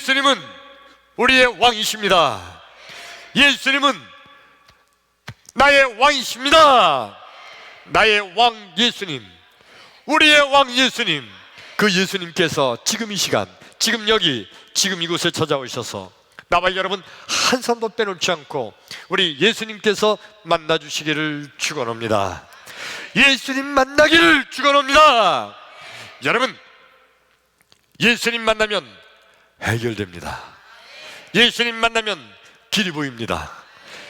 예수님은 우리의 왕이십니다. 예수님은 나의 왕이십니다. 나의 왕 예수님, 우리의 왕 예수님, 그 예수님께서 지금 이 시간, 지금 여기, 지금 이곳에 찾아오셔서 나와 여러분 한 사람도 빼놓지 않고 우리 예수님께서 만나주시기를 축원합니다. 예수님 만나기를 축원합니다. 여러분, 예수님 만나면 해결됩니다. 예수님 만나면 길이 보입니다.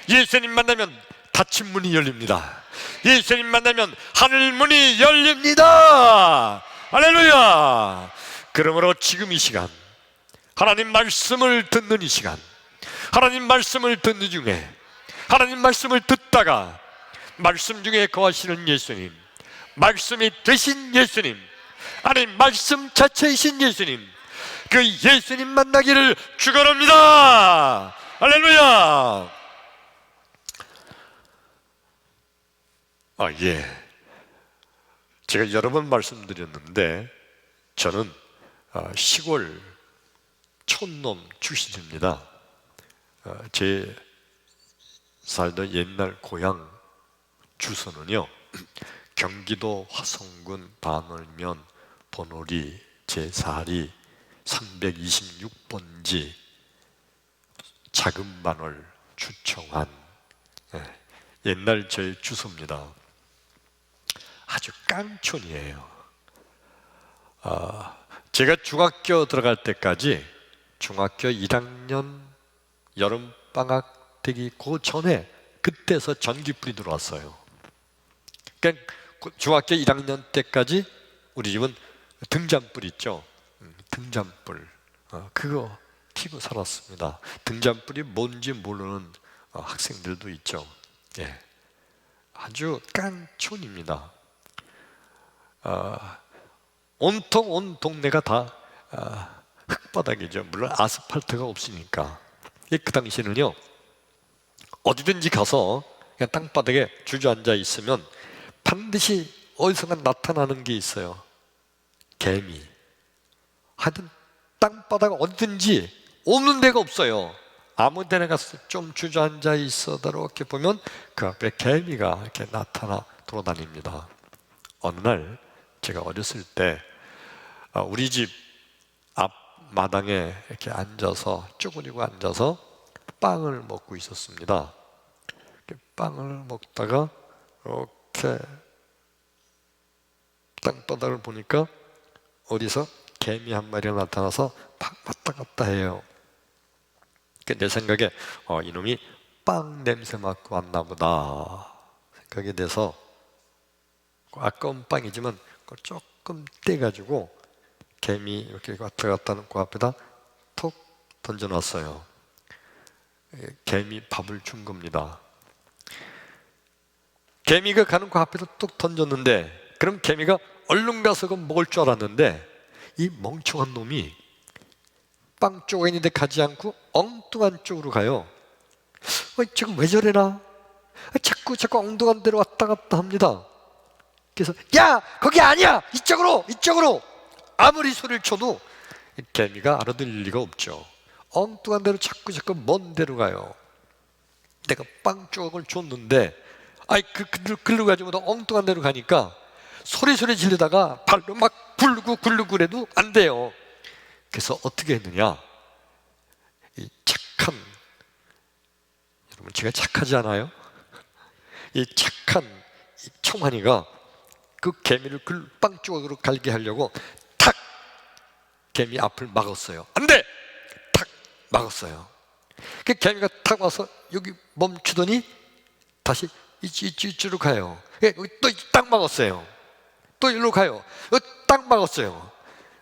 예수님 만나면 닫힌 문이 열립니다. 예수님 만나면 하늘 문이 열립니다. 할렐루야. 그러므로 지금 이 시간, 하나님 말씀을 듣는 이 시간, 하나님 말씀을 듣는 중에, 하나님 말씀을 듣다가 말씀 중에 거하시는 예수님, 말씀이 되신 예수님, 아니 말씀 자체이신 예수님, 그 예수님 만나기를 축원합니다. 할렐루야. 제가 여러 번 말씀드렸는데 저는 시골 촌놈 출신입니다. 제 살던 옛날 고향 주소는요, 경기도 화성군 반월면 번호리 제4리 326번지 작은 반월 주청환, 옛날 제 주소입니다. 아주 깡촌이에요. 제가 중학교 들어갈 때까지 중학교 1학년 여름방학 되기 그 전에 그때서 전기불이 들어왔어요. 그러니까 중학교 1학년 때까지 우리 집은 등잔불 있죠. 등잔불, 그거 켜고 살았습니다. 등잔불이 뭔지 모르는 학생들도 있죠. 아주 깡촌입니다. 온통 온 동네가 다 흙바닥이죠. 물론 아스팔트가 없으니까. 그 당시에는요, 어디든지 가서 그냥 땅바닥에 주저앉아 있으면 반드시 어디선가 나타나는 게 있어요. 개미. 하여튼 땅바닥 어디든지 없는 데가 없어요. 아무 데나 가서 좀 주저앉아 있어다 이렇게 보면 그 앞에 개미가 이렇게 나타나 돌아다닙니다. 어느 날 제가 어렸을 때 우리 집 앞마당에 이렇게 앉아서 쪼그리고 앉아서 빵을 먹고 있었습니다. 빵을 먹다가 이렇게 땅바닥을 보니까 어디서 개미 한 마리가 나타나서 막 왔다 갔다 해요. 내 생각에 이놈이 빵 냄새 맡고 왔나 보다 생각이 돼서 아까운 빵이지만 그걸 조금 떼가지고 개미 이렇게 왔다 갔다 하는 그 앞에다 톡 던져놨어요. 개미 밥을 준 겁니다. 개미가 가는 그 앞에다 뚝 던졌는데, 그럼 개미가 얼른 가서 그거 먹을 줄 알았는데 이 멍청한 놈이 빵 쪽에 있는데 가지 않고 엉뚱한 쪽으로 가요. 지금 왜 저래나? 자꾸 엉뚱한 데로 왔다 갔다 합니다. 그래서 야, 거기 아니야! 이쪽으로! 아무리 소리를 쳐도 개미가 알아들을 리가 없죠. 엉뚱한 데로 자꾸 먼 데로 가요. 내가 빵 쪽을 줬는데 글로 가지고 엉뚱한 데로 가니까 소리 지르다가 발로 막 굴르고 그래도 안 돼요. 그래서 어떻게 했느냐, 이 착한, 여러분 제가 착하지 않아요? 이 착한 이 청환이가 그 개미를 빵 쪽으로 갈게 하려고 탁 개미 앞을 막았어요. 안 돼! 탁 막았어요. 그 개미가 탁 와서 여기 멈추더니 다시 이쪽으로 가요. 또 딱 막았어요. 또 일로 가요. 딱 막았어요.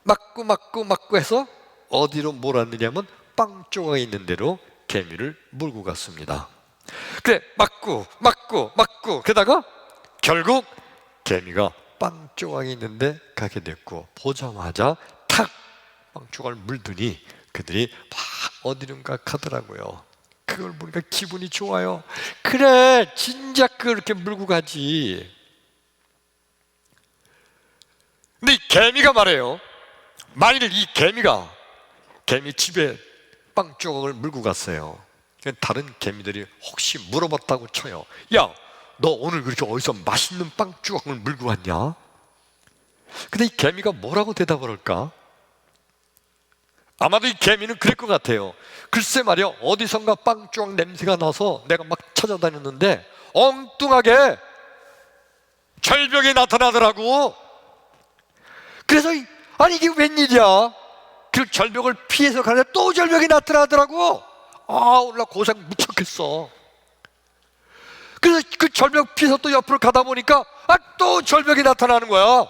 막고 해서 어디로 몰았느냐면 빵 조각에 있는 대로 개미를 몰고 갔습니다. 그래, 막고 게다가 결국 개미가 빵 조각이 있는데 가게 됐고, 보자마자 탁 빵 조각을 물더니 그들이 막 어디론가 가더라고요. 그걸 보니까 기분이 좋아요. 그래, 진작 그렇게 물고 가지. 근데 이 개미가 말해요. 만일 이 개미가 개미 집에 빵 조각을 물고 갔어요. 다른 개미들이 혹시 물어봤다고 쳐요. 야, 너 오늘 그렇게 어디서 맛있는 빵 조각을 물고 왔냐? 근데 이 개미가 뭐라고 대답을 할까? 아마도 이 개미는 그럴 것 같아요. 글쎄 말이야, 어디선가 빵 조각 냄새가 나서 내가 막 찾아다녔는데 엉뚱하게 절벽에 나타나더라고. 그래서 아니 이게 웬일이야? 그 절벽을 피해서 가는데 또 절벽이 나타나더라고. 오늘 고생 무척했어. 그래서 그 절벽 피해서 또 옆으로 가다 보니까 또 절벽이 나타나는 거야.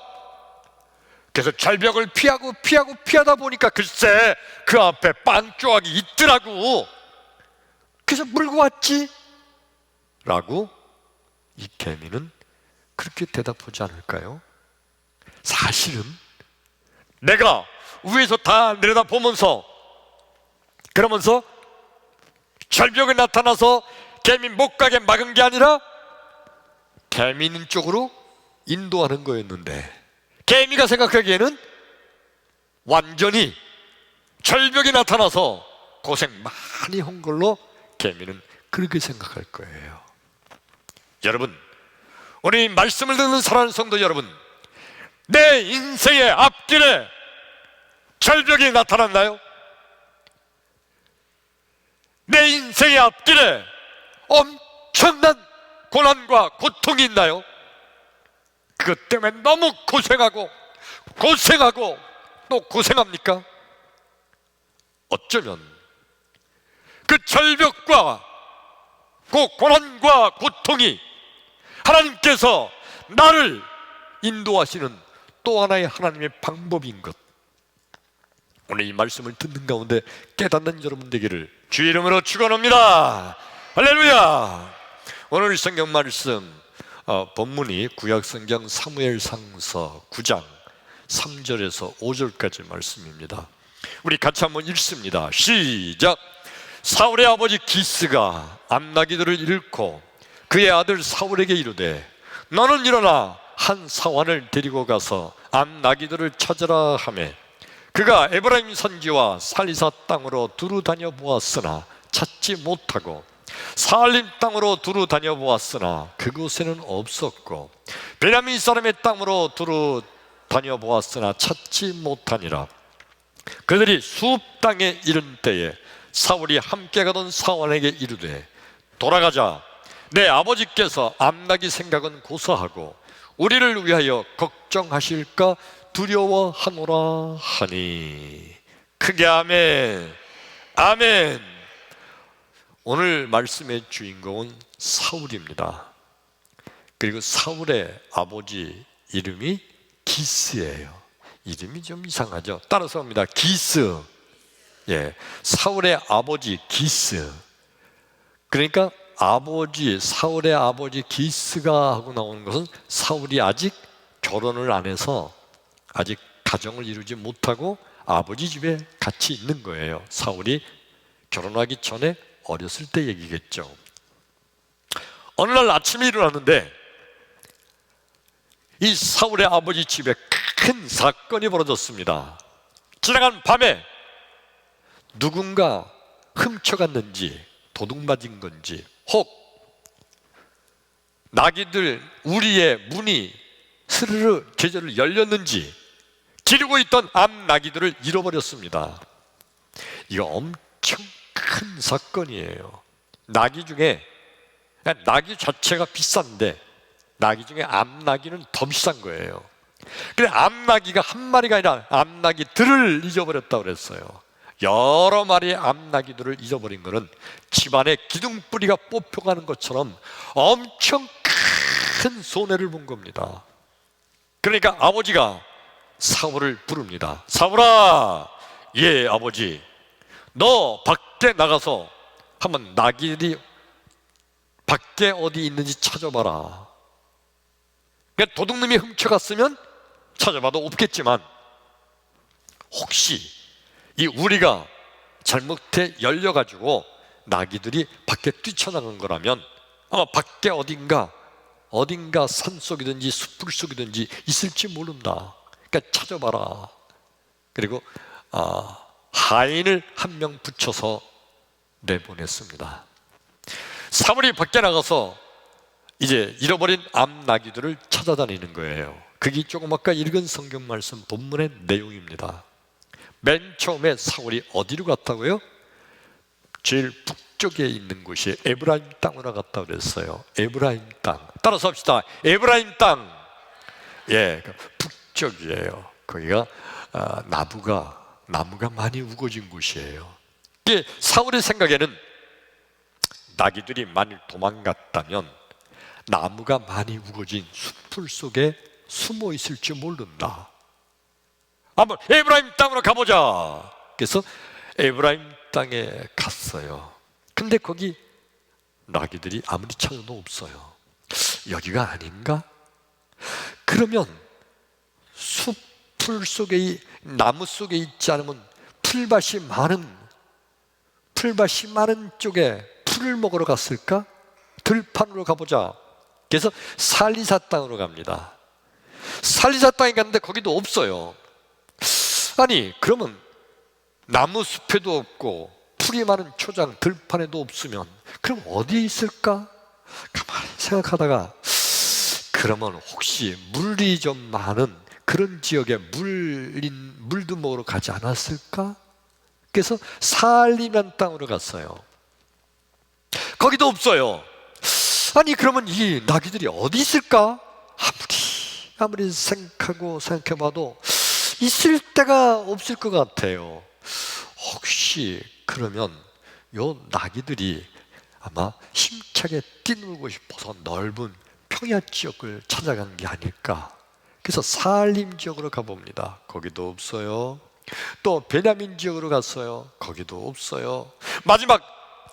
그래서 절벽을 피하다 보니까 글쎄 그 앞에 빵 조각이 있더라고. 그래서 물고 왔지 라고 이 개미는 그렇게 대답하지 않을까요? 사실은 내가 위에서 다 내려다보면서 그러면서 절벽에 나타나서 개미 못 가게 막은 게 아니라 개미 있는 쪽으로 인도하는 거였는데, 개미가 생각하기에는 완전히 절벽에 나타나서 고생 많이 한 걸로 개미는 그렇게 생각할 거예요. 여러분, 오늘 이 말씀을 듣는 사랑하는 성도 여러분, 내 인생의 앞길에 절벽이 나타났나요? 내 인생의 앞길에 엄청난 고난과 고통이 있나요? 그것 때문에 너무 고생하고 또 고생합니까? 어쩌면 그 절벽과 그 고난과 고통이 하나님께서 나를 인도하시는 또 하나의 하나님의 방법인 것, 오늘 이 말씀을 듣는 가운데 깨닫는 여러분 되기를 주의 이름으로 축원합니다. 할렐루야. 오늘 성경 말씀 본문이 구약성경 사무엘상서 9장 3절에서 5절까지 말씀입니다. 우리 같이 한번 읽습니다. 시작. 사울의 아버지 기스가 암나기들을 잃고 그의 아들 사울에게 이르되 너는 일어나 한 사환을 데리고 가서 암나기들을 찾으라 하매 그가 에브라임 산지와 살리사 땅으로 두루 다녀 보았으나 찾지 못하고 사알림 땅으로 두루 다녀 보았으나 그곳에는 없었고 베냐민 사람의 땅으로 두루 다녀 보았으나 찾지 못하니라. 그들이 숲 땅에 이른 때에 사울이 함께 가던 사환에게 이르되 돌아가자. 내 아버지께서 암나기 생각은 고사하고 우리를 위하여 걱정하실까 두려워하노라 하니. 크게 아멘. 아멘. 오늘 말씀의 주인공은 사울입니다. 그리고 사울의 아버지 이름이 기스예요. 이름이 좀 이상하죠? 따라서 합니다. 기스. 예, 사울의 아버지 기스. 그러니까 사울의 아버지 기스가 하고 나오는 것은 사울이 아직 결혼을 안 해서 아직 가정을 이루지 못하고 아버지 집에 같이 있는 거예요. 사울이 결혼하기 전에 어렸을 때 얘기겠죠. 어느 날 아침에 일어났는데 이 사울의 아버지 집에 큰 사건이 벌어졌습니다. 지나간 밤에 누군가 훔쳐갔는지 도둑맞은 건지 혹 나귀들 우리의 문이 스르르 제자를 열렸는지 기르고 있던 암 나귀들을 잃어버렸습니다. 이거 엄청 큰 사건이에요. 나귀 중에 나귀 자체가 비싼데 나귀 중에 암나귀는 더 비싼 거예요. 그래 암나귀가 한 마리가 아니라 암나귀들을 잊어버렸다고 그랬어요. 여러 마리의 암나귀들을 잊어버린 것은 집안에 기둥뿌리가 뽑혀가는 것처럼 엄청 큰 손해를 본 겁니다. 그러니까 아버지가 사울을 부릅니다. 사울아, 예 아버지, 너 밖에 나가서 한번 나귀들이 밖에 어디 있는지 찾아봐라. 그러니까 도둑놈이 훔쳐갔으면 찾아봐도 없겠지만 혹시 이 우리가 잘못해 열려가지고 나귀들이 밖에 뛰쳐나간 거라면 아마 밖에 어딘가 산속이든지 숲풀 속이든지 있을지 모른다. 그러니까 찾아봐라. 그리고 하인을 한 명 붙여서 내보냈습니다. 사울이 밖에 나가서 이제 잃어버린 암나귀들을 찾아다니는 거예요. 그게 조금 아까 읽은 성경 말씀 본문의 내용입니다. 맨 처음에 사울이 어디로 갔다고요? 제일 북쪽에 있는 곳이 에브라임 땅으로 갔다고 그랬어요. 에브라임 땅. 따라서 합시다. 에브라임 땅. 예, 북쪽이에요. 거기가 나무가 많이 우거진 곳이에요. 이게 사울의 생각에는 나귀들이 만일 도망갔다면 나무가 많이 우거진 숲풀 속에 숨어 있을지 모른다. 한번 에브라임 땅으로 가보자. 그래서 에브라임 땅에 갔어요. 근데 거기 나귀들이 아무리 찾아도 없어요. 여기가 아닌가? 그러면 숲풀 속에, 나무 속에 있지 않으면 풀밭이 많은 쪽에 풀을 먹으러 갔을까? 들판으로 가보자. 그래서 살리사 땅으로 갑니다. 살리사 땅에 갔는데 거기도 없어요. 아니, 그러면 나무 숲에도 없고 풀이 많은 초장 들판에도 없으면 그럼 어디에 있을까? 가만히 생각하다가 그러면 혹시 물이 좀 많은 그런 지역에 물도 먹으러 가지 않았을까? 그래서 살림한 땅으로 갔어요. 거기도 없어요. 아니, 그러면 이 나귀들이 어디 있을까? 아무리 생각해봐도 있을 데가 없을 것 같아요. 혹시 그러면 요 나귀들이 아마 힘차게 뛰놀고 싶어서 넓은 평야 지역을 찾아간 게 아닐까. 그래서 살림 지역으로 가봅니다. 거기도 없어요. 또 베냐민 지역으로 갔어요. 거기도 없어요. 마지막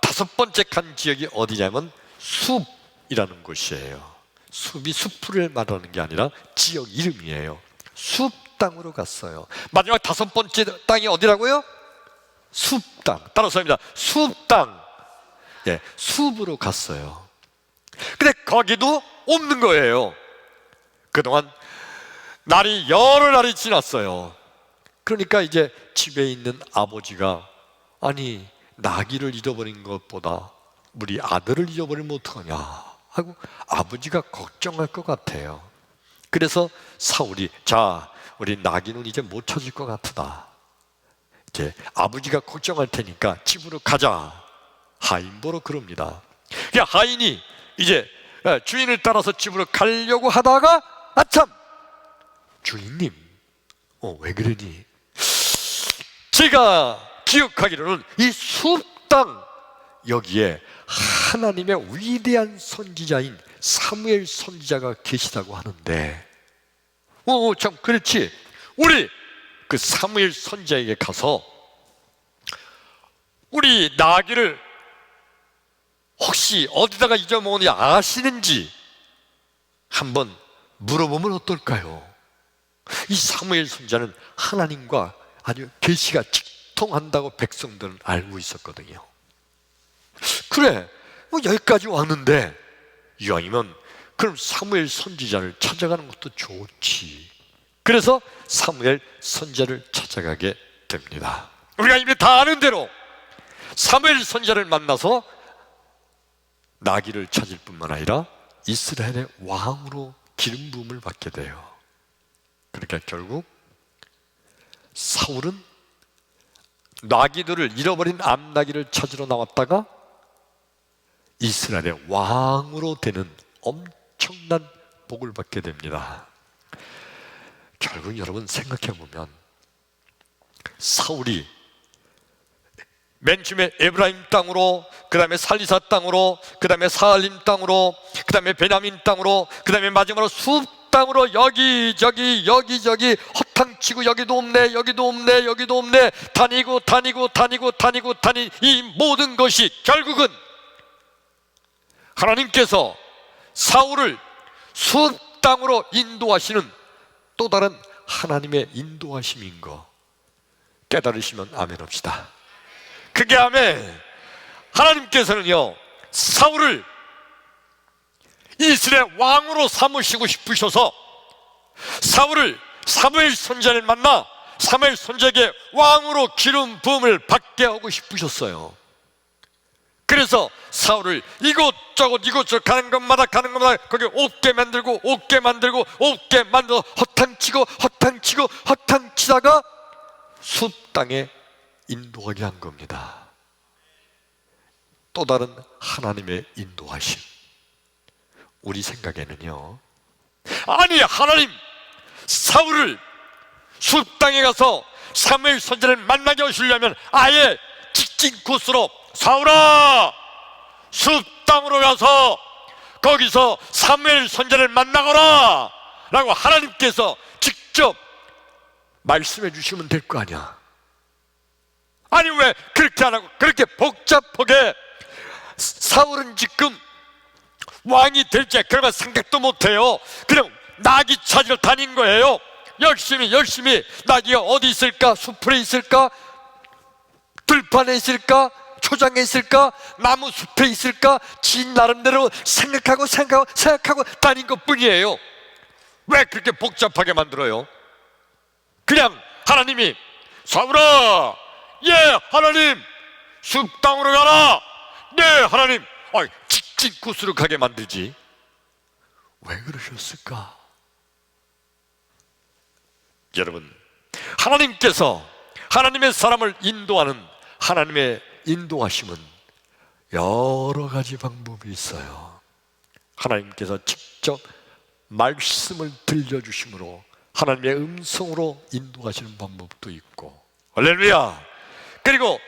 5번째 간 지역이 어디냐면 숲이라는 곳이에요. 숲이 숲을 말하는 게 아니라 지역 이름이에요. 숲 땅으로 갔어요. 마지막 5번째 땅이 어디라고요? 숲 땅. 따라서 합니다. 숲 땅. 예, 숲으로 갔어요. 근데 거기도 없는 거예요. 그동안 여러 날이 지났어요. 그러니까 이제 집에 있는 아버지가 아니, 나귀를 잃어버린 것보다 우리 아들을 잃어버리면 어떡하냐 하고 아버지가 걱정할 것 같아요. 그래서 사울이 자, 우리 나귀는 이제 못 찾을 것 같다. 이제 아버지가 걱정할 테니까 집으로 가자. 하인 보러 그럽니다. 하인이 이제 주인을 따라서 집으로 가려고 하다가 아참, 주인님, 왜 그러니? 제가 기억하기로는 이 숲 땅 여기에 하나님의 위대한 선지자인 사무엘 선지자가 계시다고 하는데, 참 그렇지. 우리 그 사무엘 선지자에게 가서 우리 나귀를 혹시 어디다가 잊어먹었는지 아시는지 한번 물어보면 어떨까요? 이 사무엘 선지자는 하나님과 아주 계시가 직통한다고 백성들은 알고 있었거든요. 그래, 여기까지 왔는데 이왕이면 그럼 사무엘 선지자를 찾아가는 것도 좋지. 그래서 사무엘 선지자를 찾아가게 됩니다. 우리가 이미 다 아는 대로 사무엘 선지자를 만나서 나귀를 찾을 뿐만 아니라 이스라엘의 왕으로 기름 부음을 받게 돼요. 그러니까 결국 사울은 나귀들을 잃어버린 암나귀를 찾으러 나왔다가 이스라엘의 왕으로 되는 엄청난 복을 받게 됩니다. 결국 여러분 생각해보면 사울이 맨 처음에 에브라임 땅으로, 그 다음에 살리사 땅으로, 그 다음에 사알림 땅으로, 그 다음에 베냐민 땅으로, 그 다음에 마지막으로 숲 땅으로 여기저기 허탕치고 여기도 없네 여기도 없네 다니고 이 모든 것이 결국은 하나님께서 사울을 숲 땅으로 인도하시는 또 다른 하나님의 인도하심인 거 깨달으시면 아멘 합시다. 그게 아멘. 하나님께서는요 사울을 이스라엘 왕으로 삼으시고 싶으셔서 사울을 사무엘 선지자를 만나 사무엘 선지자에게 왕으로 기름 부음을 받게 하고 싶으셨어요. 그래서 사울을 이곳저곳 가는 것마다 거기 없게 만들고 허탕치다가 숲 땅에 인도하게 한 겁니다. 또 다른 하나님의 인도하심. 우리 생각에는요, 아니 하나님 사울을 숲 땅에 가서 사무엘 선지자를 만나게 하시려면 아예 직진 코스로 사울아 숲 땅으로 가서 거기서 사무엘 선지자를 만나거라 라고 하나님께서 직접 말씀해 주시면 될 거 아니야. 아니 왜 그렇게 안 하고 그렇게 복잡하게, 사울은 지금 왕이 될지 그런 생각도 못해요. 그냥 나귀 찾으러 다닌 거예요. 열심히 나귀가 어디 있을까? 숲에 있을까? 들판에 있을까? 초장에 있을까? 나무 숲에 있을까? 지 나름대로 생각하고 다닌 것 뿐이에요. 왜 그렇게 복잡하게 만들어요? 그냥 하나님이 사울아, 예 하나님 숲 땅으로 가라, 네 하나님, 직진 코스로 가게 만들지. 왜 그러셨을까? 여러분, 하나님께서 하나님의 사람을 인도하는 하나님의 인도하심은 여러 가지 방법이 있어요. 하나님께서 직접 말씀을 들려주심으로 하나님의 음성으로 인도하시는 방법도 있고, 할렐루야. 그리고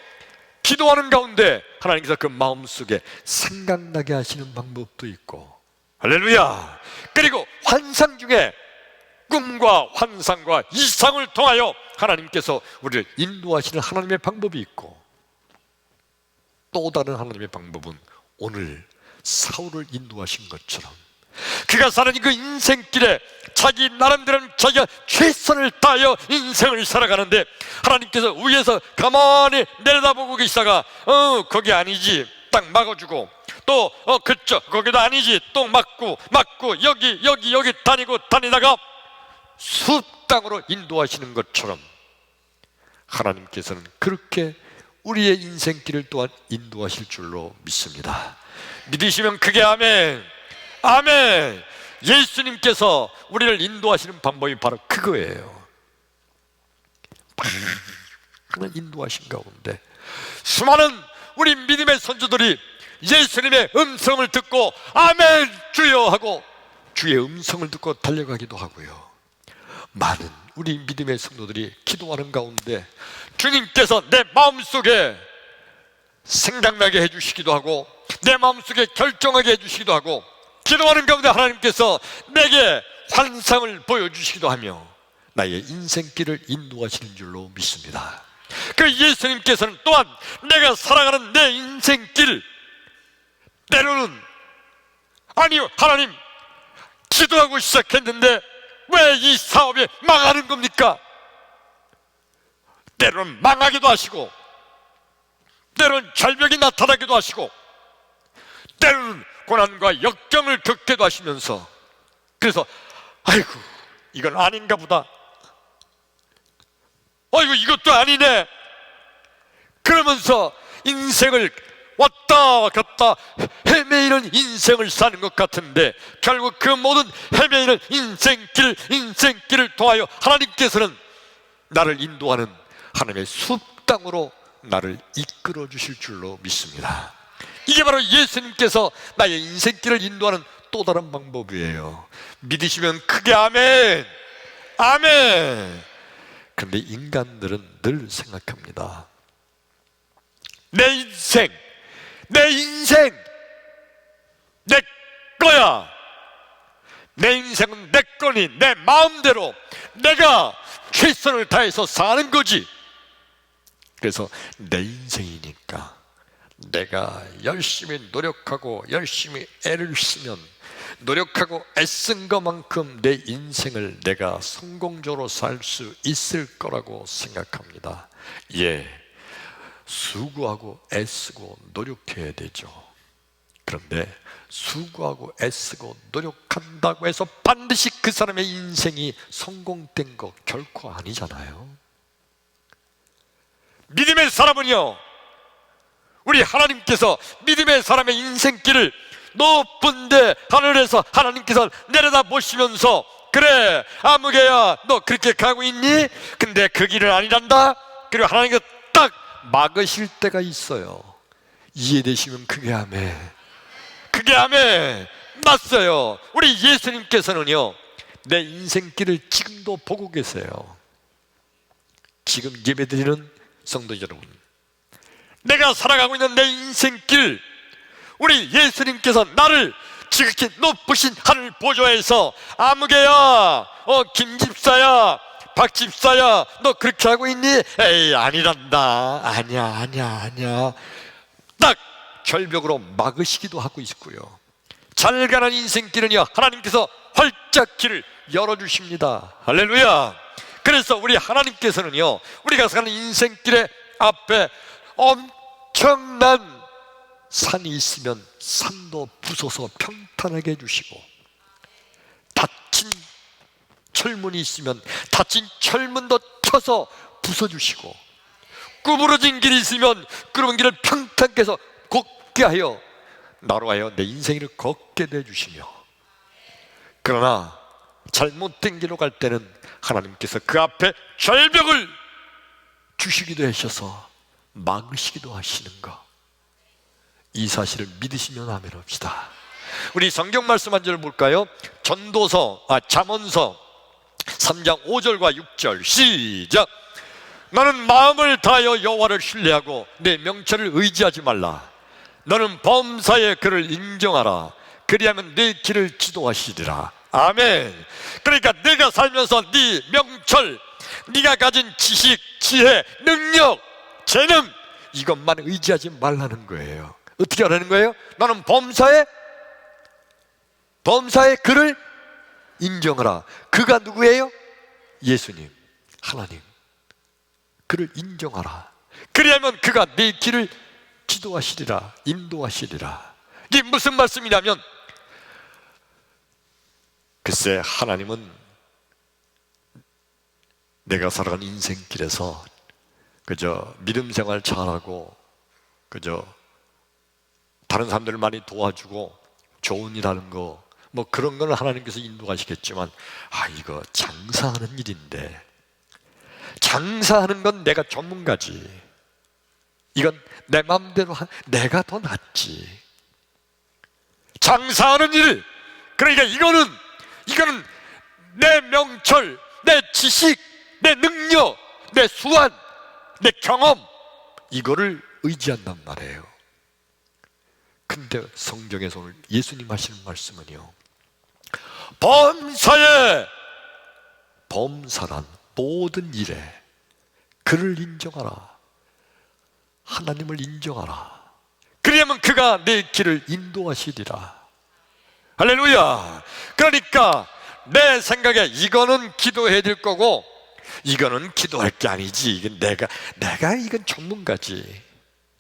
기도하는 가운데 하나님께서 그 마음속에 생각나게 하시는 방법도 있고, 할렐루야. 그리고 환상 중에 꿈과 환상과 이상을 통하여 하나님께서 우리를 인도하시는 하나님의 방법이 있고, 또 다른 하나님의 방법은 오늘 사울을 인도하신 것처럼 그가 사는 그 인생길에 자기 나름대로 자기가 최선을 다하여 인생을 살아가는데 하나님께서 위에서 가만히 내려다보고 계시다가 거기 아니지 딱 막아주고, 또 그쪽 거기도 아니지 또 막고 여기 다니다가 숲 땅으로 인도하시는 것처럼 하나님께서는 그렇게 우리의 인생길을 또한 인도하실 줄로 믿습니다. 믿으시면 크게 아멘. 아멘. 예수님께서 우리를 인도하시는 방법이 바로 그거예요. 그런 인도하신 가운데 수많은 우리 믿음의 선조들이 예수님의 음성을 듣고 아멘 주여 하고 주의 음성을 듣고 달려가기도 하고요, 많은 우리 믿음의 성도들이 기도하는 가운데 주님께서 내 마음속에 생각나게 해주시기도 하고 내 마음속에 결정하게 해주시기도 하고, 기도하는 가운데 하나님께서 내게 환상을 보여주시기도 하며 나의 인생길을 인도하시는 줄로 믿습니다. 그 예수님께서는 또한 내가 살아가는 내 인생길, 때로는 아니요 하나님 기도하고 시작했는데 왜 이 사업이 망하는 겁니까? 때로는 망하기도 하시고, 때로는 절벽이 나타나기도 하시고, 때로는 고난과 역경을 겪게도 하시면서, 그래서 아이고 이건 아닌가 보다, 아이고 이것도 아니네, 그러면서 인생을 왔다 갔다 헤매이는 인생을 사는 것 같은데, 결국 그 모든 헤매이는 인생길을 통하여 하나님께서는 나를 인도하는 하나님의 숲 땅으로 나를 이끌어 주실 줄로 믿습니다. 이게 바로 예수님께서 나의 인생길을 인도하는 또 다른 방법이에요. 믿으시면 크게 아멘. 아멘. 그런데 인간들은 늘 생각합니다. 내 인생 내 거야. 내 인생은 내 거니 내 마음대로 내가 최선을 다해서 사는 거지. 그래서 내 인생이니까 내가 열심히 노력하고 열심히 애를 쓰면 노력하고 애쓴 것만큼 내 인생을 내가 성공적으로 살 수 있을 거라고 생각합니다. 예, 수고하고 애쓰고 노력해야 되죠. 그런데 수고하고 애쓰고 노력한다고 해서 반드시 그 사람의 인생이 성공된 거 결코 아니잖아요. 믿음의 사람은요, 우리 하나님께서 믿음의 사람의 인생길을 높은데 하늘에서 하나님께서 내려다 보시면서, 그래 아무개야 너 그렇게 가고 있니? 근데 그 길은 아니란다. 그리고 하나님께서 딱 막으실 때가 있어요. 이해되시면 그게 아멘. 그게 아멘. 맞어요. 우리 예수님께서는요, 내 인생길을 지금도 보고 계세요. 지금 예배드리는 성도 여러분, 내가 살아가고 있는 내 인생길, 우리 예수님께서 나를 지극히 높으신 하늘 보좌에서 아무개야, 김집사야, 박집사야, 너 그렇게 하고 있니? 에이 아니란다. 아니야 딱 절벽으로 막으시기도 하고 있고요. 잘 가는 인생길은요, 하나님께서 활짝 길을 열어주십니다. 할렐루야. 그래서 우리 하나님께서는요, 우리가 사는 인생길의 앞에 엄청난 산이 있으면 산도 부숴서 평탄하게 해주시고, 닫힌 철문이 있으면 닫힌 철문도 켜서 부숴주시고, 구부러진 길이 있으면 구부러진 길을 평탄케 해서 걷게 하여 나로 하여 내 인생을 걷게 해주시며, 그러나 잘못된 길로 갈 때는 하나님께서 그 앞에 절벽을 주시기도 하셔서 막으시기도 하시는 것, 이 사실을 믿으시면 아멘 합시다. 우리 성경 말씀 한 절 볼까요? 잠언서 3장 5절과 6절 시작. 너는 마음을 다하여 여호와를 신뢰하고 내 명철을 의지하지 말라. 너는 범사에 그를 인정하라. 그리하면 내 길을 지도하시리라. 아멘. 그러니까 내가 살면서 네 명철, 네가 가진 지식, 지혜, 능력, 재능, 이것만 의지하지 말라는 거예요. 어떻게 하라는 거예요? 나는 범사에 그를 인정하라. 그가 누구예요? 예수님, 하나님. 그를 인정하라. 그리하면 그가 네 길을 지도하시리라, 인도하시리라. 이게 무슨 말씀이냐면, 글쎄 하나님은 내가 살아가는 인생길에서 그저 믿음 생활 잘하고 그저 다른 사람들을 많이 도와주고 좋은 일 하는 거, 뭐 그런 건 하나님께서 인도하시겠지만, 이거 장사하는 일인데, 장사하는 건 내가 전문가지, 이건 내 마음대로 내가 더 낫지. 장사하는 일, 그러니까 이거는 내 명철, 내 지식, 내 능력, 내 수완, 내 경험, 이거를 의지한단 말이에요. 근데 성경에서 오늘 예수님 하시는 말씀은요, 범사란 모든 일에 그를 인정하라. 하나님을 인정하라. 그러면 그가 내 길을 인도하시리라. 할렐루야. 그러니까 내 생각에 이거는 기도해야 될 거고 이거는 기도할 게 아니지, 이건 내가 이건 전문가지,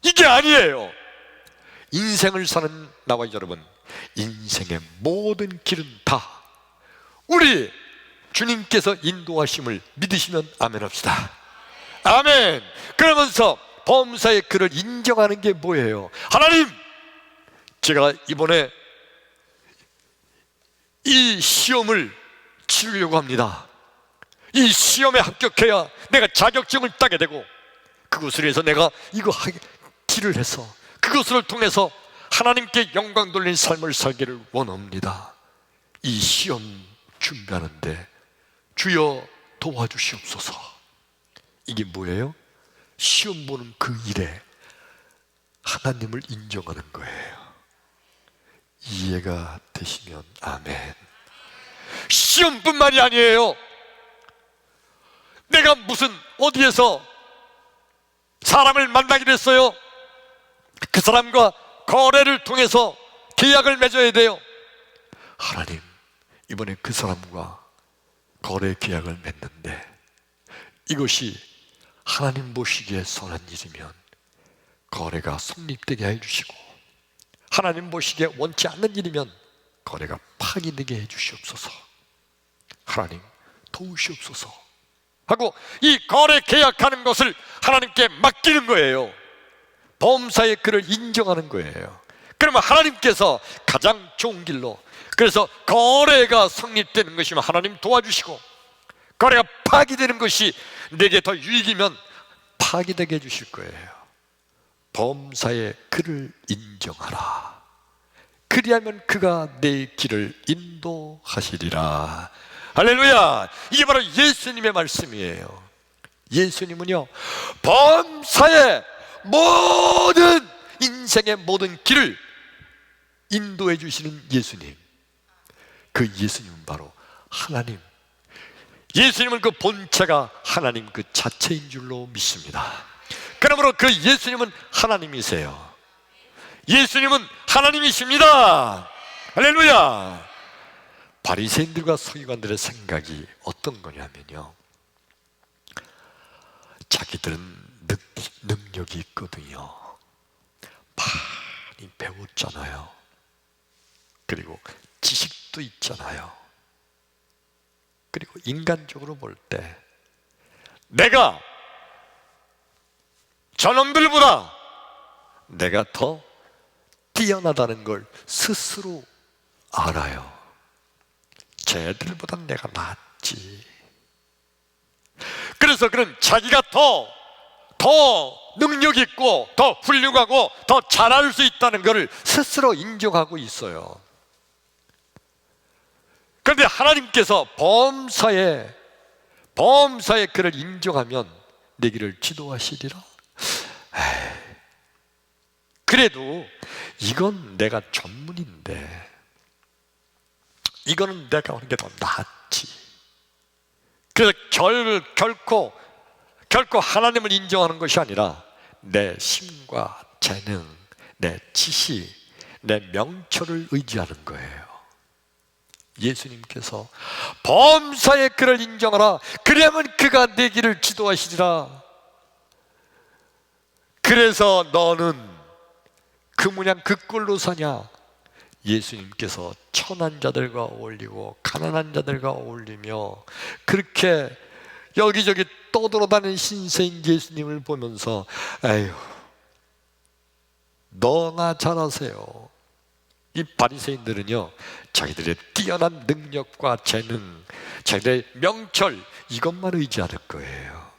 이게 아니에요. 인생을 사는 나와 여러분, 인생의 모든 길은 다 우리 주님께서 인도하심을 믿으시면 아멘 합시다. 아멘. 그러면서 범사의 그를 인정하는 게 뭐예요? 하나님, 제가 이번에 이 시험을 치르려고 합니다. 이 시험에 합격해야 내가 자격증을 따게 되고, 그것을 위해서 내가 길을 해서 그것을 통해서 하나님께 영광 돌리는 삶을 살기를 원합니다. 이 시험 준비하는데 주여 도와주시옵소서. 이게 뭐예요? 시험 보는 그 일에 하나님을 인정하는 거예요. 이해가 되시면 아멘. 시험뿐만이 아니에요. 내가 무슨 어디에서 사람을 만나기로 했어요. 그 사람과 거래를 통해서 계약을 맺어야 돼요. 하나님, 이번에 그 사람과 거래 계약을 맺는데 이것이 하나님 보시기에 선한 일이면 거래가 성립되게 해주시고, 하나님 보시기에 원치 않는 일이면 거래가 파기되게 해주시옵소서. 하나님 도우시옵소서. 하고 이 거래 계약하는 것을 하나님께 맡기는 거예요. 범사의 그를 인정하는 거예요. 그러면 하나님께서 가장 좋은 길로, 그래서 거래가 성립되는 것이면 하나님 도와주시고, 거래가 파기되는 것이 내게 더 유익이면 파기되게 해주실 거예요. 범사의 그를 인정하라. 그리하면 그가 내 길을 인도하시리라. 할렐루야. 이게 바로 예수님의 말씀이에요. 예수님은요, 범사의 모든 인생의 모든 길을 인도해 주시는 예수님, 그 예수님은 바로 하나님, 예수님은 그 본체가 하나님 그 자체인 줄로 믿습니다. 그러므로 그 예수님은 하나님이세요. 예수님은 하나님이십니다. 할렐루야. 바리새인들과 서기관들의 생각이 어떤 거냐면요, 자기들은 능력이 있거든요. 많이 배웠잖아요. 그리고 지식도 있잖아요. 그리고 인간적으로 볼 때 내가 저놈들보다 내가 더 뛰어나다는 걸 스스로 알아요. 쟤들보다 내가 낫지. 그래서 그는 자기가 더 능력 있고 더 훌륭하고 더 잘할 수 있다는 것을 스스로 인정하고 있어요. 그런데 하나님께서 범사에 그를 인정하면 내 길을 지도하시리라. 그래도 이건 내가 전문인데, 이거는 내가 하는 게 더 낫지. 그래서 결코 하나님을 인정하는 것이 아니라 내 힘과 재능, 내 지식, 내 명철을 의지하는 거예요. 예수님께서 범사의 그를 인정하라. 그러면 그가 내 길을 지도하시리라. 그래서 너는 그 모양 그 꼴로 사냐? 예수님께서 천한 자들과 어울리고 가난한 자들과 어울리며 그렇게 여기저기 떠돌아다니는 신세인 예수님을 보면서 에휴, 너나 잘하세요. 이 바리새인들은요, 자기들의 뛰어난 능력과 재능, 자기들의 명철, 이것만 의지하는 거예요.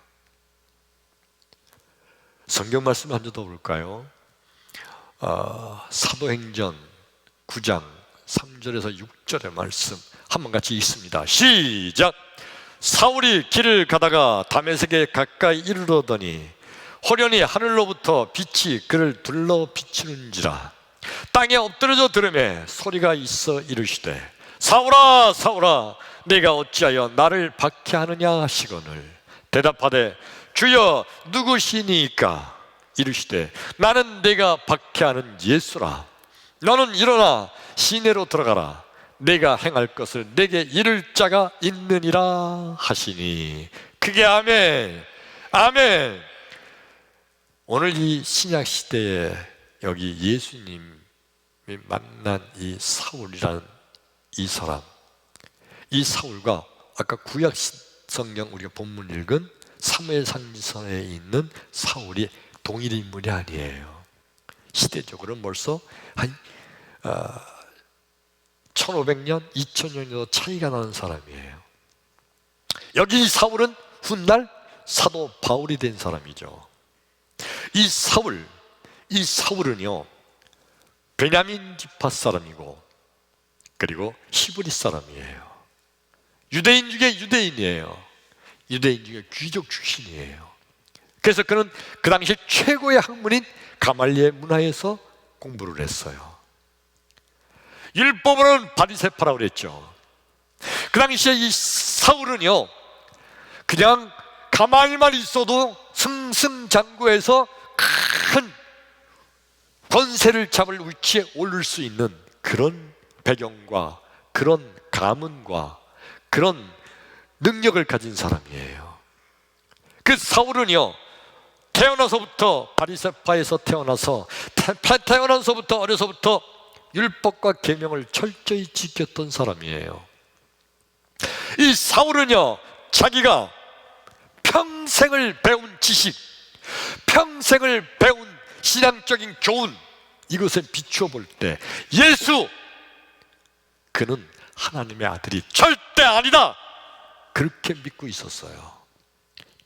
성경 말씀 한 번 더 볼까요? 사도행전 9장 3절에서 6절의 말씀 한번 같이 읽습니다. 시작. 사울이 길을 가다가 다메섹에 가까이 이르러더니 호련히 하늘로부터 빛이 그를 둘러 비추는지라. 땅에 엎드러져 들으매 소리가 있어 이르시되 사울아 사울아 네가 어찌하여 나를 박해하느냐 하시거늘 대답하되 주여 누구시니까? 이르시되 나는 네가 박해하는 예수라. 너는 일어나 시내로 들어가라. 내가 행할 것을 내게 이를 자가 있느니라 하시니. 그게 아멘. 아멘. 오늘 이 신약 시대에 여기 예수님이 만난 이 사울이라는 이 사람, 이 사울과 아까 구약 성경 우리가 본문 읽은 사무엘상서에 있는 사울이 동일 인물이 아니에요. 시대적으로는 벌써 한 1500년, 2000년 정도 차이가 나는 사람이에요. 여기 이 사울은 훗날 사도 바울이 된 사람이죠. 이 사울은요 베냐민 지파 사람이고 그리고 히브리 사람이에요. 유대인 중에 유대인이에요. 유대인 중에 귀족 출신이에요. 그래서 그는 그 당시 최고의 학문인 가말리엘 문화에서 공부를 했어요. 율법으로는 바리새파라고 그랬죠. 그 당시에 이 사울은요 그냥 가만히만 있어도 승승장구해서 큰 권세를 잡을 위치에 오를 수 있는 그런 배경과 그런 가문과 그런 능력을 가진 사람이에요. 그 사울은요 태어나서부터 바리새파에서 태어나서부터 어려서부터 율법과 계명을 철저히 지켰던 사람이에요. 이 사울은요 자기가 평생을 배운 지식, 평생을 배운 신앙적인 교훈, 이것에 비추어 볼 때 예수, 그는 하나님의 아들이 절대 아니다, 그렇게 믿고 있었어요.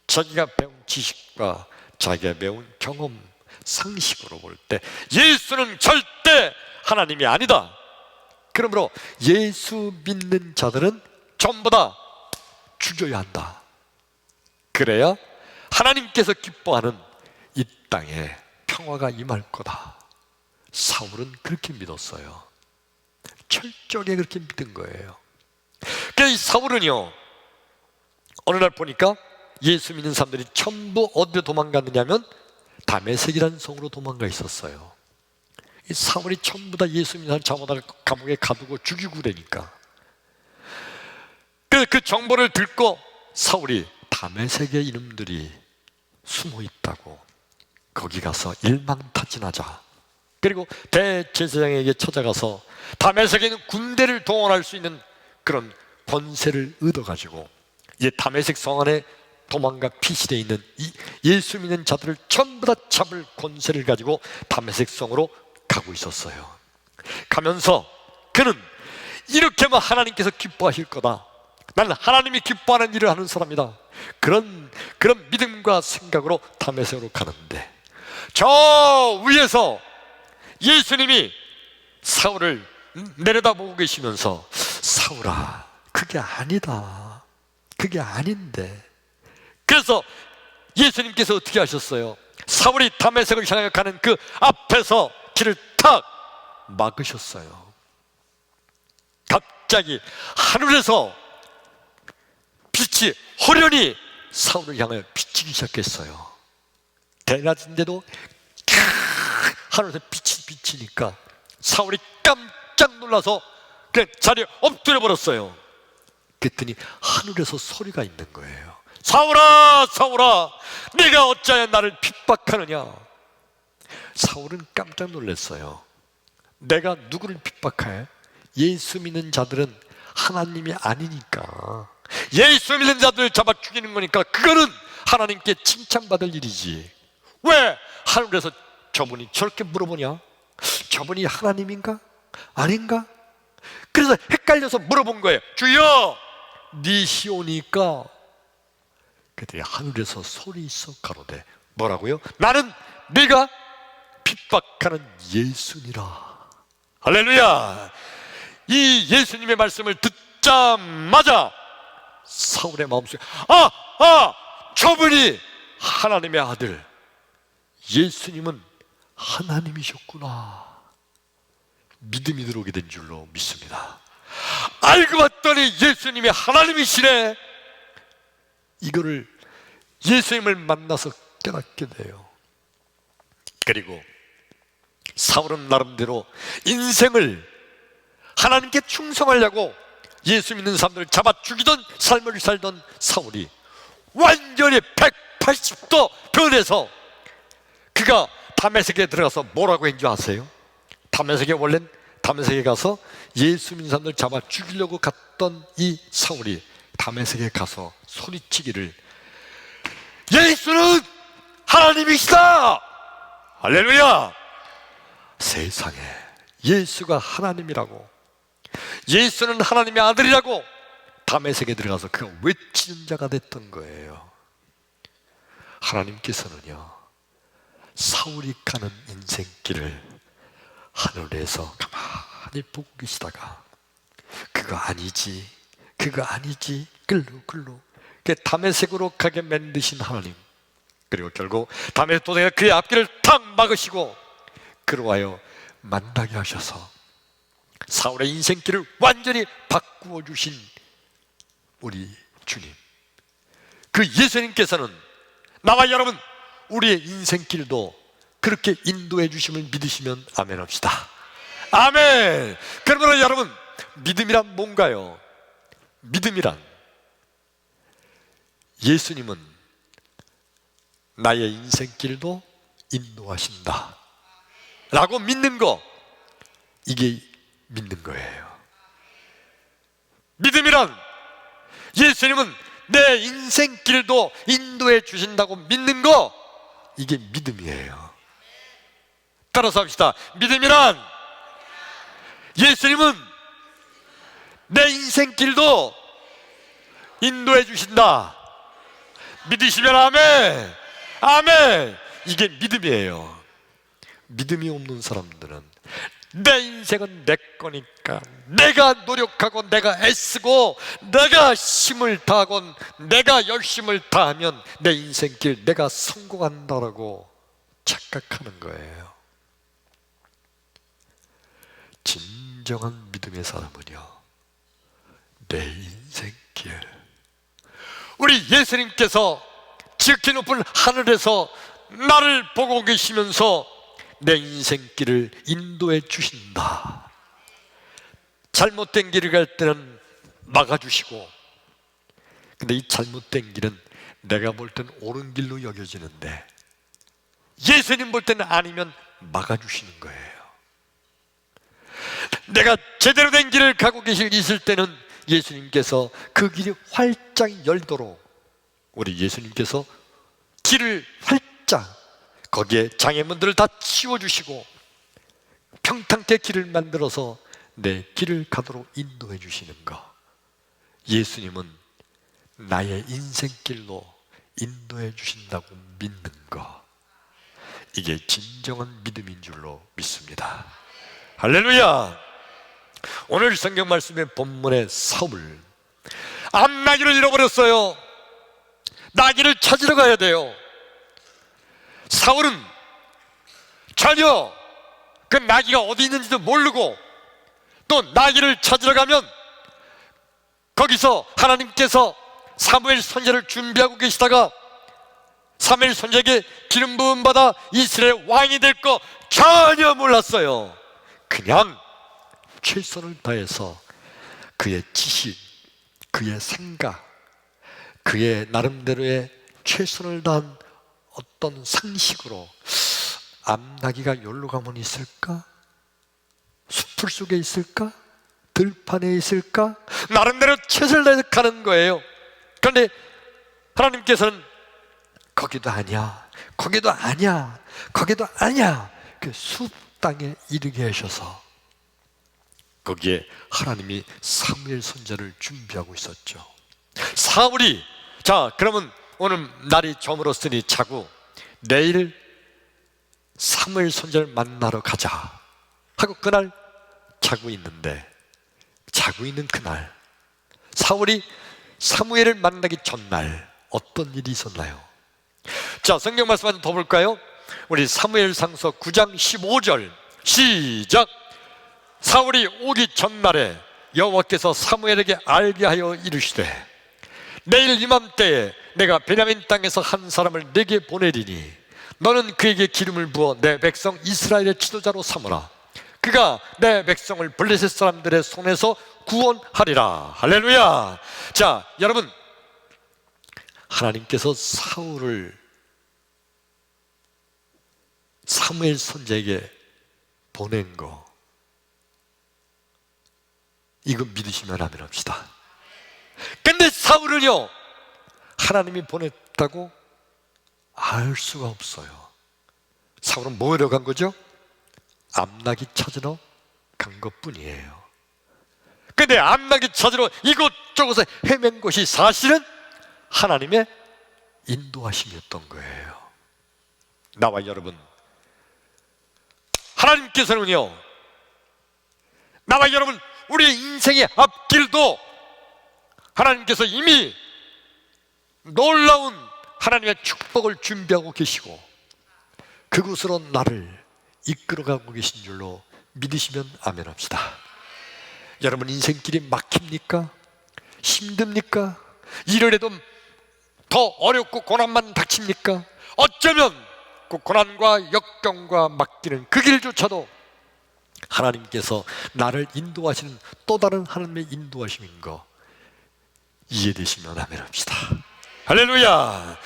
자기가 배운 지식과 자기가 배운 경험, 상식으로 볼 때 예수는 절대 하나님이 아니다. 그러므로 예수 믿는 자들은 전부 다 죽여야 한다. 그래야 하나님께서 기뻐하는 이 땅에 평화가 임할 거다. 사울은 그렇게 믿었어요. 철저하게 그렇게 믿은 거예요. 그래서 이 사울은요, 어느 날 보니까 예수 믿는 사람들이 전부 어디로 도망갔느냐면 다메섹이라는 성으로 도망가 있었어요. 이 사울이 전부 다 예수 믿는 사람 잡아다가 감옥에 가두고 죽이고 그러니까, 그 정보를 듣고 사울이 다메섹의 이놈들이 숨어 있다고 거기 가서 일망타진하자. 그리고 대제사장에게 찾아가서 다메섹에 있는 군대를 동원할 수 있는 그런 권세를 얻어가지고 이 다메섹 성 안에 도망가 피신해 있는 이 예수 믿는 자들을 전부 다 잡을 권세를 가지고 다메섹 성으로 가고 있었어요. 가면서 그는 이렇게만 하나님께서 기뻐하실 거다, 나는 하나님이 기뻐하는 일을 하는 사람이다, 그런 믿음과 생각으로 다메섹으로 가는데, 저 위에서 예수님이 사울을 내려다보고 계시면서, 사울아, 그게 아니다, 그게 아닌데. 그래서 예수님께서 어떻게 하셨어요? 사울이 다메섹을 향해 가는 그 앞에서 길을 탁 막으셨어요. 갑자기 하늘에서 빛이 호련히 사울을 향해 비치기 시작했어요. 대낮인데도 하늘에서 빛이 비치니까 사울이 깜짝 놀라서 그냥 자리에 엎드려 버렸어요. 그랬더니 하늘에서 소리가 있는 거예요. 사울아, 사울아, 네가 어찌하여 나를 핍박하느냐. 사울은 깜짝 놀랐어요. 내가 누구를 핍박해? 예수 믿는 자들은 하나님이 아니니까, 예수 믿는 자들을 잡아 죽이는 거니까 그거는 하나님께 칭찬받을 일이지. 왜 하늘에서 저분이 저렇게 물어보냐? 저분이 하나님인가? 아닌가? 그래서 헷갈려서 물어본 거예요. 주여, 니시오니까? 그때 하늘에서 소리 있어 가로되, 뭐라고요? 나는 네가 핍박하는 예수니라. 할렐루야. 이 예수님의 말씀을 듣자마자 사울의 마음속에 저분이 하나님의 아들, 예수님은 하나님이셨구나, 믿음이 들어오게 된 줄로 믿습니다. 알고 봤더니 예수님이 하나님이시네. 이거를 예수님을 만나서 깨닫게 돼요. 그리고 사울은 나름대로 인생을 하나님께 충성하려고 예수 믿는 사람들을 잡아 죽이던 삶을 살던 사울이 완전히 180도 변해서 그가 다메섹에 들어가서 뭐라고 했는지 아세요? 다메섹에 가서 예수 믿는 사람들 잡아 죽이려고 갔던 이 사울이 다메섹에 가서 소리치기를, 예수는 하나님이시다! 할렐루야! 세상에 예수가 하나님이라고, 예수는 하나님의 아들이라고 다메섹에 들어가서 그가 외치는 자가 됐던 거예요. 하나님께서는요, 사울이 가는 인생길을 하늘에서 가만히 보고 계시다가 그거 아니지, 그거 아니지, 글로 다메섹으로 가게 만드신 하나님, 그리고 결국 다메섹 도생이 그의 앞길을 탁 막으시고 그로하여 만나게 하셔서 사울의 인생길을 완전히 바꾸어 주신 우리 주님, 그 예수님께서는 나와 여러분 우리의 인생길도 그렇게 인도해 주심을 믿으시면 아멘 합시다. 아멘. 그러므로 여러분, 믿음이란 뭔가요? 믿음이란, 예수님은 나의 인생길도 인도하신다 라고 믿는 거, 이게 믿는 거예요. 믿음이란, 예수님은 내 인생길도 인도해 주신다고 믿는 거, 이게 믿음이에요. 따라서 합시다. 믿음이란 예수님은 내 인생길도 인도해 주신다. 믿으시면 아멘. 아멘. 이게 믿음이에요. 믿음이 없는 사람들은 내 인생은 내 거니까 내가 노력하고 내가 애쓰고 내가 힘을 다하고 내가 열심을 다하면 내 인생길 내가 성공한다라고 착각하는 거예요. 진정한 믿음의 사람은요, 내 인생길, 우리 예수님께서 지극히 높은 하늘에서 나를 보고 계시면서 내 인생길을 인도해 주신다. 잘못된 길을 갈 때는 막아주시고, 근데 이 잘못된 길은 내가 볼 때는 옳은 길로 여겨지는데 예수님 볼 때는 아니면 막아주시는 거예요. 내가 제대로 된 길을 가고 있을 때는 예수님께서 그 길이 활짝 열도록 우리 예수님께서 길을 활짝, 거기에 장애물들을 다 치워주시고 평탄하게 길을 만들어서 내 길을 가도록 인도해 주시는 것, 예수님은 나의 인생길로 인도해 주신다고 믿는 것, 이게 진정한 믿음인 줄로 믿습니다. 할렐루야. 오늘 성경 말씀의 본문의 사울, 암나귀를 잃어버렸어요. 나귀를 찾으러 가야 돼요. 사울은 전혀 그 나귀가 어디 있는지도 모르고, 또 나귀를 찾으러 가면 거기서 하나님께서 사무엘 선지자를 준비하고 계시다가 사무엘 선지자에게 기름 부음 받아 이스라엘 왕이 될 거 전혀 몰랐어요. 그냥 최선을 다해서 그의 지식, 그의 생각, 그의 나름대로의 최선을 다한 어떤 상식으로, 암나귀가 여기로 가면 있을까? 숲풀 속에 있을까? 들판에 있을까? 나름대로 최선을 다해서 가는 거예요. 그런데 하나님께서는 거기도 아니야, 거기도 아니야, 거기도 아니야, 그 숲 땅에 이르게 하셔서 거기에 하나님이 사무엘 선지자를 준비하고 있었죠. 사울이, 자 그러면 오늘 날이 저물었으니 자고 내일 사무엘 선지자를 만나러 가자 하고 그날 자고 있는데, 자고 있는 그날 사울이 사무엘을 만나기 전날 어떤 일이 있었나요? 자, 성경 말씀 한번 더 볼까요? 우리 사무엘상서 9장 15절 시작. 사울이 오기 전날에 여호와께서 사무엘에게 알게 하여 이르시되, 내일 이맘때에 내가 베냐민 땅에서 한 사람을 내게 보내리니 너는 그에게 기름을 부어 내 백성 이스라엘의 지도자로 삼으라. 그가 내 백성을 블레셋 사람들의 손에서 구원하리라. 할렐루야. 자, 여러분, 하나님께서 사울을 사무엘 선지자에게 보낸 거, 이거 믿으시면 아멘 합시다. 근데 사울은요, 하나님이 보냈다고 알 수가 없어요. 사울은 뭐 하러 간 거죠? 암나귀 찾으러 간 것뿐이에요. 근데 암나귀 찾으러 이곳저곳에 헤맨 것이 사실은 하나님의 인도하심이었던 거예요. 나와 여러분, 하나님께서는요, 나와 여러분, 우리의 인생의 앞길도 하나님께서 이미 놀라운 하나님의 축복을 준비하고 계시고 그곳으로 나를 이끌어가고 계신 줄로 믿으시면 아멘 합시다. 여러분, 인생길이 막힙니까? 힘듭니까? 일을 해도 더 어렵고 고난만 닥칩니까? 어쩌면 그 고난과 역경과 맡기는 그 길조차도 하나님께서 나를 인도하시는 또 다른 하나님의 인도하심인 거 이해되시면 아멘 합시다. 할렐루야.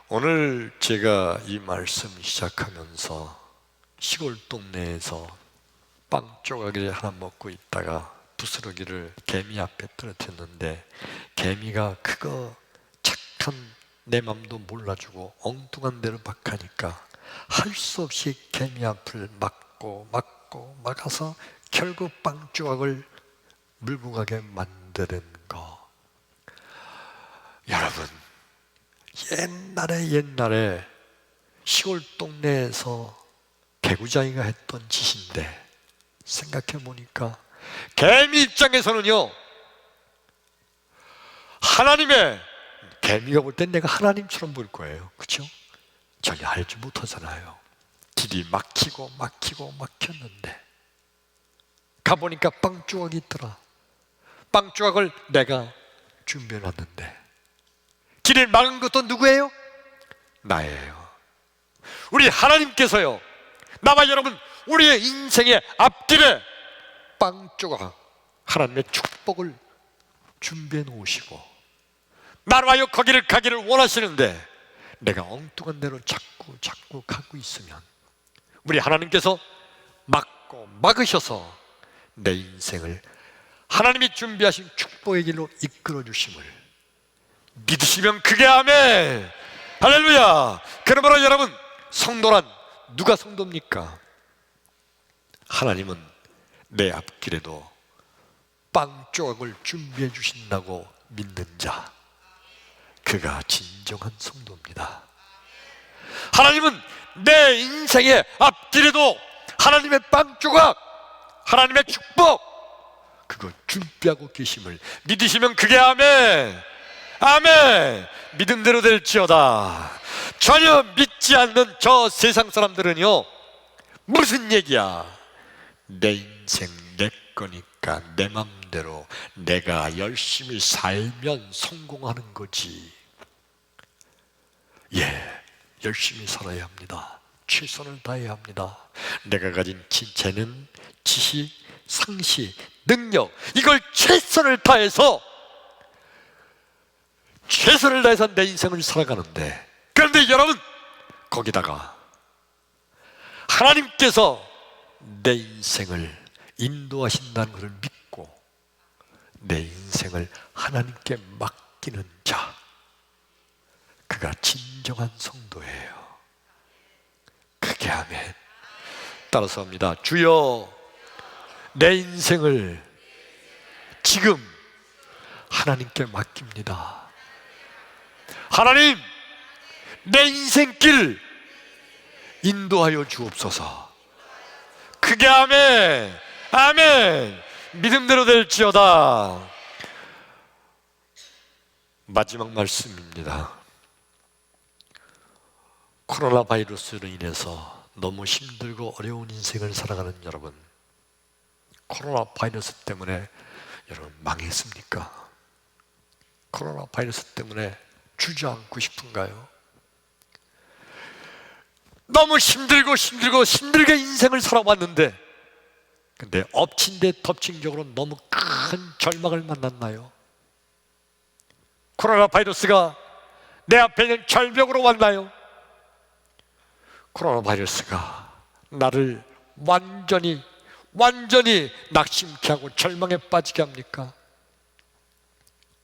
오늘 제가 이 말씀 시작하면서 시골 동네에서 빵 조각을 하나 먹고 있다가 부스러기를 개미 앞에 떨어뜨렸는데 개미가 그거 착한 내 맘도 몰라주고 엉뚱한 대로 막 하니까 할 수 없이 개미 앞을 막아서 결국 빵 조각을 물고 가게 만드는 거. 여러분, 옛날에 시골 동네에서 개구장이가 했던 짓인데 생각해 보니까 개미 입장에서는요, 하나님의, 개미가 볼 땐 내가 하나님처럼 보일 거예요. 그렇죠? 전혀 알지 못하잖아요. 길이 막혔는데 가보니까 빵 조각이 있더라. 빵 조각을 내가 준비해놨는데 길을 막은 것도 누구예요? 나예요. 우리 하나님께서요, 나와 여러분, 우리의 인생의 앞길에 빵 조각, 하나님의 축복을 준비해 놓으시고 나와요 거기를 가기를 원하시는데 내가 엉뚱한 대로 자꾸 가고 있으면 우리 하나님께서 막으셔서 내 인생을 하나님이 준비하신 축복의 길로 이끌어 주심을 믿으시면 그게 아멘. 할렐루야. 그러므로 여러분, 성도란 누가 성도입니까? 하나님은 내 앞길에도 빵 조각을 준비해 주신다고 믿는 자, 그가 진정한 성도입니다. 하나님은 내 인생의 앞길에도 하나님의 빵 조각, 하나님의 축복, 그거 준비하고 계심을 믿으시면 그게 아멘. 아멘. 믿음대로 될지어다. 전혀 믿지 않는 저 세상 사람들은요, 무슨 얘기야, 내 인생 내 거니까 내 맘대로 내가 열심히 살면 성공하는 거지. 예, 열심히 살아야 합니다. 최선을 다해야 합니다. 내가 가진 재능, 지식, 상식, 능력, 이걸 최선을 다해서 내 인생을 살아가는데, 그런데 여러분, 거기다가 하나님께서 내 인생을 인도하신다는 것을 믿고 내 인생을 하나님께 맡기는 자, 그가 진정한 성도예요. 그게 아멘. 따라서 합니다. 주여, 내 인생을 지금 하나님께 맡깁니다. 하나님, 내 인생길 인도하여 주옵소서. 그게 아멘. 아멘. 믿음대로 될지어다. 마지막 말씀입니다. 코로나 바이러스로 인해서 너무 힘들고 어려운 인생을 살아가는 여러분, 코로나 바이러스 때문에 여러분 망했습니까? 코로나 바이러스 때문에 주저앉고 싶은가요? 너무 힘들게 인생을 살아왔는데, 근데 엎친 데 덮친 격으로 너무 큰 절망을 만났나요? 코로나 바이러스가 내 앞에 있는 절벽으로 왔나요? 코로나 바이러스가 나를 완전히 낙심케 하고 절망에 빠지게 합니까?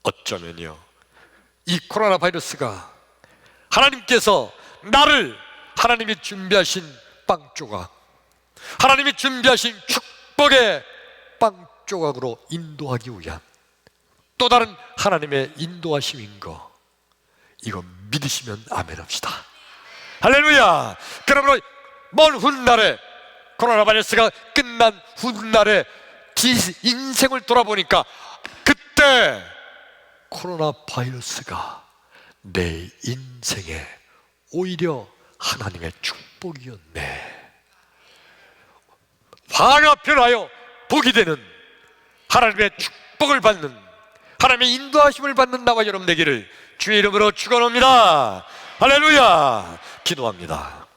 어쩌면요, 이 코로나 바이러스가 하나님께서 나를 하나님이 준비하신 빵 조각, 하나님이 준비하신 축복의 빵 조각으로 인도하기 위한 또 다른 하나님의 인도하심인 거, 이거 믿으시면 아멘 합시다. 할렐루야. 그러므로 먼 훗날에, 코로나 바이러스가 끝난 훗날에 인생을 돌아보니까 그때 코로나 바이러스가 내 인생에 오히려 하나님의 축복이었네. 화가 변하여 복이 되는 하나님의 축복을 받는, 하나님의 인도하심을 받는 나와 여러분 되기를 주의 이름으로 축원합니다. 할렐루야. 기도합니다.